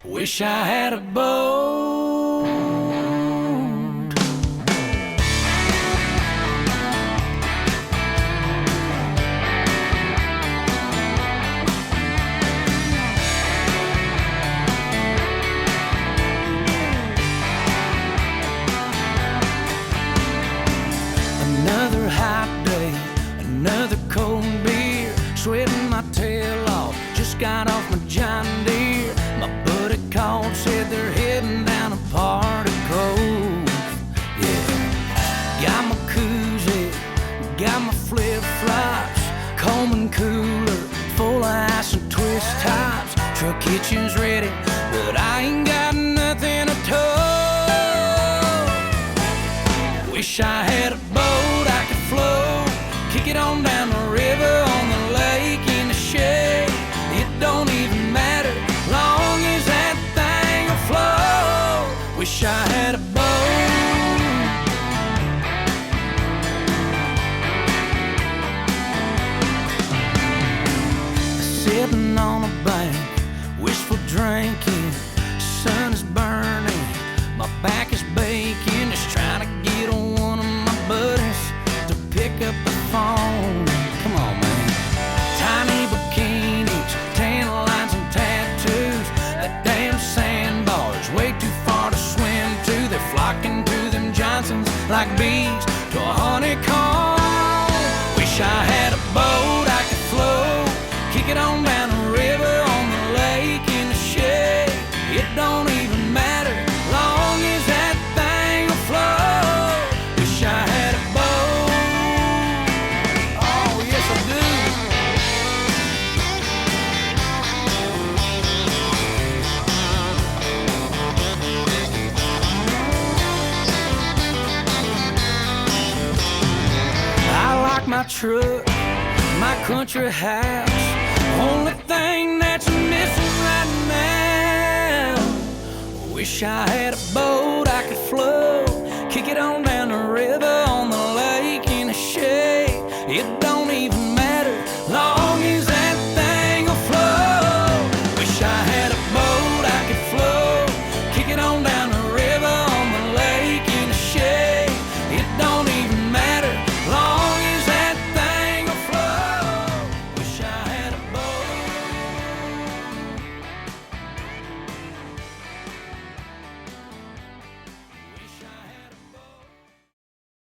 Wish I had a boat. Another hot day, another cold beer, sweating my tail off, just got off my John Deere. My buddy called, said they're heading down a part of Cove. Yeah, got my koozie, got my flip-flops, Coleman cooler, full of ice and twist tops. Truck kitchen's ready, but I ain't got nothing to tow. Wish I had a boat I could float, kick it on down the river, on the lake, in the shade. It don't even matter, long as that thing will float. Wish I had a boat. Sitting on a bank, wishful drinking, sun is burning, my back is baking, just trying to get one of my buddies to pick up the phone. Come on, man. Tiny bikinis, tan lines and tattoos, that damn sandbar's way too far to swim to. They're flocking to them Johnsons like bees to a honeycomb. Wish I had a boat I could float, kick it on down the river, on the lake, in the shade. It don't even matter, long as that thing will float. Wish I had a boat. Oh, yes I do. I like my truck, my country house, only thing that's missing right now. Wish I had